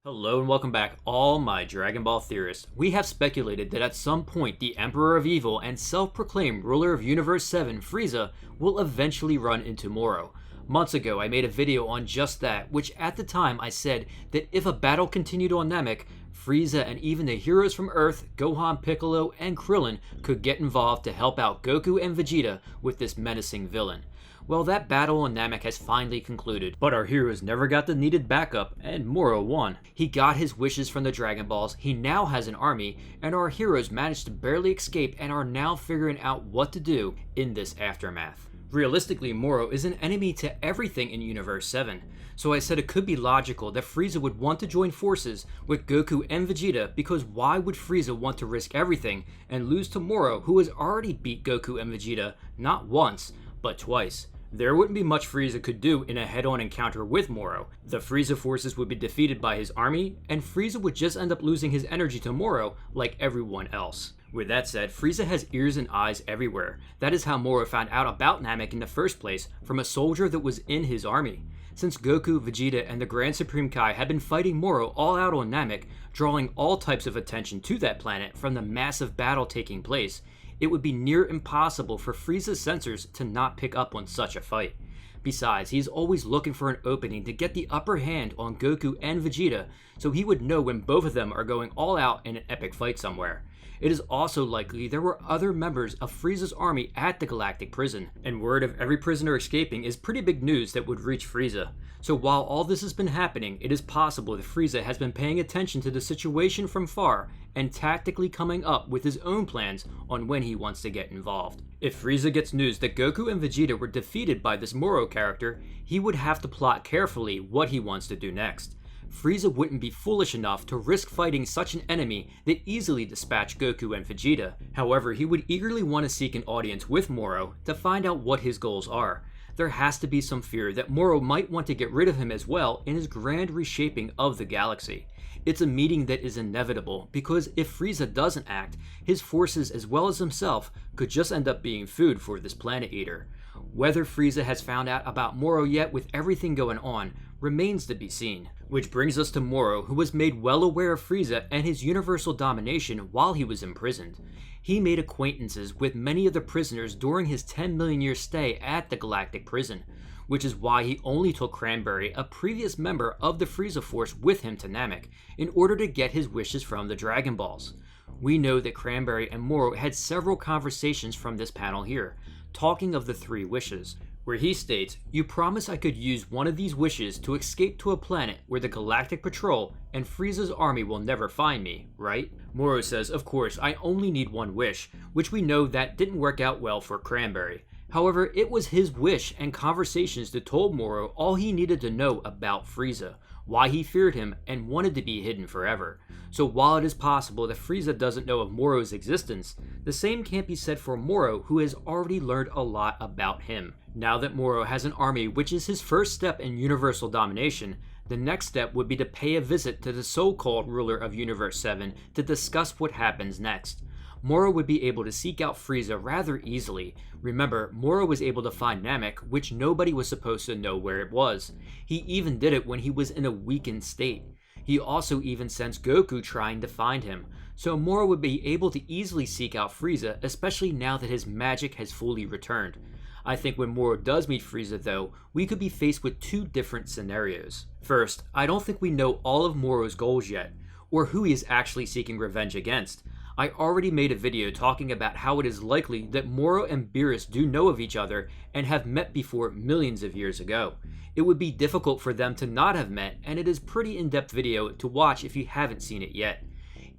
Hello and welcome back, all my Dragon Ball theorists. We have speculated that at some point the Emperor of Evil and self-proclaimed ruler of Universe 7, Frieza, will eventually run into Moro. Months ago I made a video on just that, which at the time I said that if a battle continued on Namek, Frieza and even the heroes from Earth, Gohan, Piccolo, and Krillin could get involved to help out Goku and Vegeta with this menacing villain. Well, that battle on Namek has finally concluded, but our heroes never got the needed backup, and Moro won. He got his wishes from the Dragon Balls, he now has an army, and our heroes managed to barely escape and are now figuring out what to do in this aftermath. Realistically, Moro is an enemy to everything in Universe 7, so I said it could be logical that Frieza would want to join forces with Goku and Vegeta, because why would Frieza want to risk everything and lose to Moro, who has already beat Goku and Vegeta not once, but twice? There wouldn't be much Frieza could do in a head-on encounter with Moro. The Frieza forces would be defeated by his army, and Frieza would just end up losing his energy to Moro like everyone else. With that said, Frieza has ears and eyes everywhere. That is how Moro found out about Namek in the first place, from a soldier that was in his army. Since Goku, Vegeta, and the Grand Supreme Kai had been fighting Moro all out on Namek, drawing all types of attention to that planet from the massive battle taking place, it would be near impossible for Frieza's sensors to not pick up on such a fight. Besides, he's always looking for an opening to get the upper hand on Goku and Vegeta, so he would know when both of them are going all out in an epic fight somewhere. It is also likely there were other members of Frieza's army at the Galactic Prison, and word of every prisoner escaping is pretty big news that would reach Frieza. So while all this has been happening, it is possible that Frieza has been paying attention to the situation from far and tactically coming up with his own plans on when he wants to get involved. If Frieza gets news that Goku and Vegeta were defeated by this Moro character, he would have to plot carefully what he wants to do next. Frieza wouldn't be foolish enough to risk fighting such an enemy that easily dispatched Goku and Vegeta. However, he would eagerly want to seek an audience with Moro to find out what his goals are. There has to be some fear that Moro might want to get rid of him as well in his grand reshaping of the galaxy. It's a meeting that is inevitable, because if Frieza doesn't act, his forces as well as himself could just end up being food for this planet eater. Whether Frieza has found out about Moro yet with everything going on remains to be seen. Which brings us to Moro, who was made well aware of Frieza and his universal domination while he was imprisoned. He made acquaintances with many of the prisoners during his 10 million year stay at the Galactic Prison, which is why he only took Cranberry, a previous member of the Frieza Force, with him to Namek, in order to get his wishes from the Dragon Balls. We know that Cranberry and Moro had several conversations from this panel here, talking of the three wishes, where he states, "You promise I could use one of these wishes to escape to a planet where the Galactic Patrol and Frieza's army will never find me, right?" Moro says, "Of course, I only need one wish," which we know that didn't work out well for Cranberry. However, it was his wish and conversations that told Moro all he needed to know about Frieza, why he feared him and wanted to be hidden forever. So while it is possible that Frieza doesn't know of Moro's existence, the same can't be said for Moro, who has already learned a lot about him. Now that Moro has an army, which is his first step in universal domination, the next step would be to pay a visit to the so-called ruler of Universe 7 to discuss what happens next. Moro would be able to seek out Frieza rather easily. Remember, Moro was able to find Namek, which nobody was supposed to know where it was. He even did it when he was in a weakened state. He also even sensed Goku trying to find him, so Moro would be able to easily seek out Frieza, especially now that his magic has fully returned. I think when Moro does meet Frieza though, we could be faced with two different scenarios. First, I don't think we know all of Moro's goals yet, or who he is actually seeking revenge against. I already made a video talking about how it is likely that Moro and Beerus do know of each other and have met before millions of years ago. It would be difficult for them to not have met, and it is pretty in-depth video to watch if you haven't seen it yet.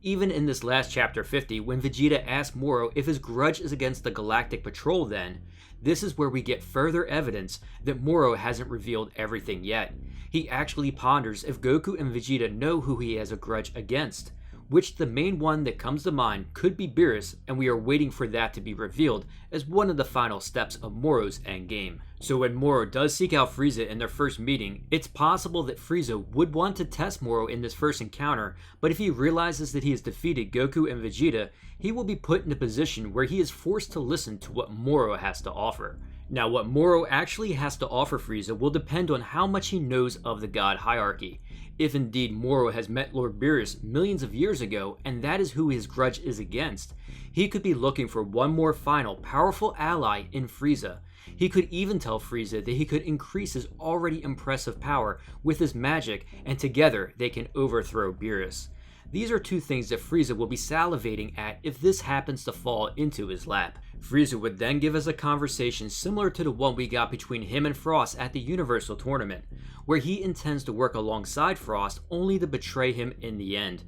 Even in this last chapter 50, when Vegeta asks Moro if his grudge is against the Galactic Patrol then, this is where we get further evidence that Moro hasn't revealed everything yet. He actually ponders if Goku and Vegeta know who he has a grudge against, which the main one that comes to mind could be Beerus, and we are waiting for that to be revealed as one of the final steps of Moro's endgame. So when Moro does seek out Frieza in their first meeting, it's possible that Frieza would want to test Moro in this first encounter, but if he realizes that he has defeated Goku and Vegeta, he will be put in a position where he is forced to listen to what Moro has to offer. Now, what Moro actually has to offer Frieza will depend on how much he knows of the god hierarchy. If indeed Moro has met Lord Beerus millions of years ago, and that is who his grudge is against, he could be looking for one more final, powerful ally in Frieza. He could even tell Frieza that he could increase his already impressive power with his magic, and together they can overthrow Beerus. These are two things that Frieza will be salivating at if this happens to fall into his lap. Frieza would then give us a conversation similar to the one we got between him and Frost at the Universal Tournament, where he intends to work alongside Frost only to betray him in the end.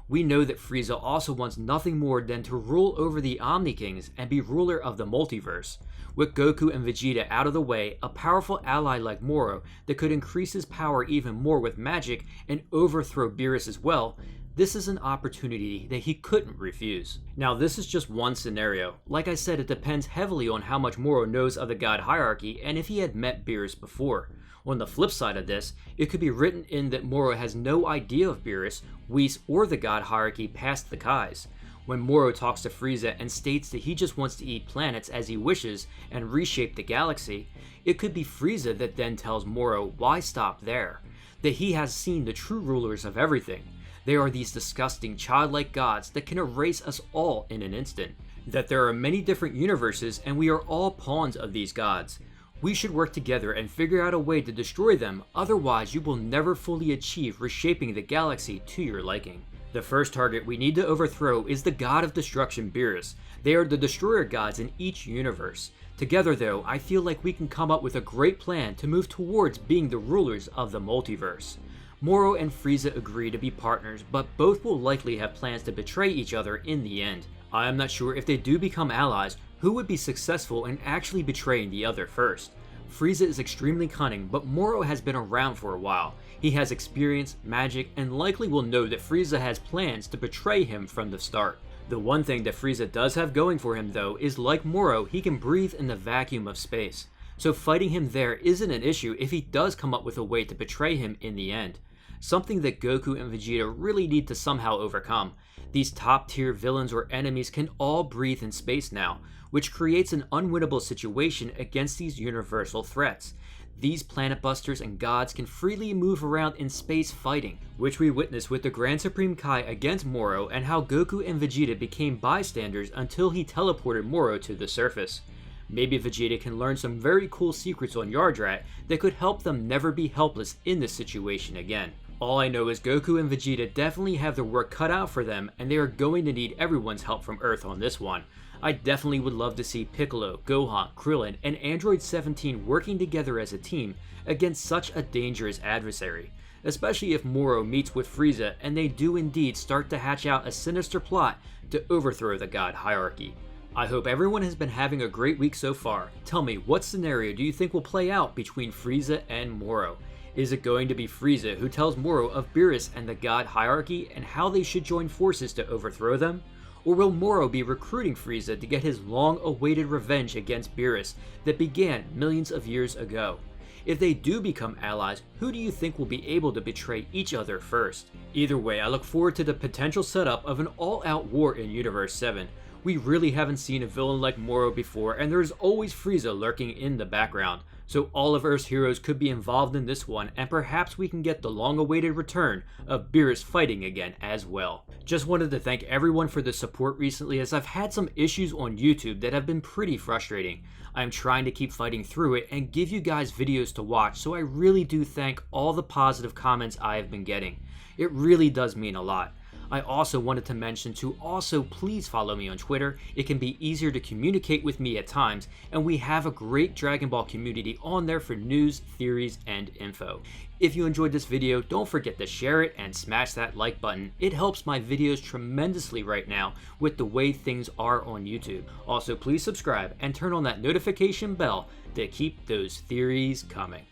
We know that Frieza also wants nothing more than to rule over the Omni Kings and be ruler of the multiverse. With Goku and Vegeta out of the way, a powerful ally like Moro that could increase his power even more with magic and overthrow Beerus as well, this is an opportunity that he couldn't refuse. Now, this is just one scenario. Like I said, it depends heavily on how much Moro knows of the god hierarchy and if he had met Beerus before. On the flip side of this, it could be written in that Moro has no idea of Beerus, Whis, or the god hierarchy past the Kais. When Moro talks to Frieza and states that he just wants to eat planets as he wishes and reshape the galaxy, it could be Frieza that then tells Moro why stop there, that he has seen the true rulers of everything. They are these disgusting childlike gods that can erase us all in an instant. That there are many different universes and we are all pawns of these gods. We should work together and figure out a way to destroy them, otherwise you will never fully achieve reshaping the galaxy to your liking. The first target we need to overthrow is the god of destruction Beerus. They are the destroyer gods in each universe. Together though, I feel like we can come up with a great plan to move towards being the rulers of the multiverse. Moro and Frieza agree to be partners, but both will likely have plans to betray each other in the end. I am not sure if they do become allies, who would be successful in actually betraying the other first. Frieza is extremely cunning, but Moro has been around for a while. He has experience, magic, and likely will know that Frieza has plans to betray him from the start. The one thing that Frieza does have going for him though is, like Moro, he can breathe in the vacuum of space. So fighting him there isn't an issue if he does come up with a way to betray him in the end. Something that Goku and Vegeta really need to somehow overcome. These top tier villains or enemies can all breathe in space now, which creates an unwinnable situation against these universal threats. These planet busters and gods can freely move around in space fighting, which we witnessed with the Grand Supreme Kai against Moro and how Goku and Vegeta became bystanders until he teleported Moro to the surface. Maybe Vegeta can learn some very cool secrets on Yardrat that could help them never be helpless in this situation again. All I know is Goku and Vegeta definitely have their work cut out for them, and they are going to need everyone's help from Earth on this one. I definitely would love to see Piccolo, Gohan, Krillin, and Android 17 working together as a team against such a dangerous adversary, especially if Moro meets with Frieza and they do indeed start to hatch out a sinister plot to overthrow the god hierarchy. I hope everyone has been having a great week so far. Tell me, what scenario do you think will play out between Frieza and Moro? Is it going to be Frieza who tells Moro of Beerus and the god hierarchy and how they should join forces to overthrow them? Or will Moro be recruiting Frieza to get his long-awaited revenge against Beerus that began millions of years ago? If they do become allies, who do you think will be able to betray each other first? Either way, I look forward to the potential setup of an all-out war in Universe 7. We really haven't seen a villain like Moro before, and there's always Frieza lurking in the background. So all of Earth's heroes could be involved in this one, and perhaps we can get the long-awaited return of Beerus fighting again as well. Just wanted to thank everyone for the support recently, as I've had some issues on YouTube that have been pretty frustrating. I'm trying to keep fighting through it and give you guys videos to watch, so I really do thank all the positive comments I have been getting. It really does mean a lot. I also wanted to mention to also please follow me on Twitter. It can be easier to communicate with me at times, and we have a great Dragon Ball community on there for news, theories, and info. If you enjoyed this video, don't forget to share it and smash that like button. It helps my videos tremendously right now with the way things are on YouTube. Also, please subscribe and turn on that notification bell to keep those theories coming.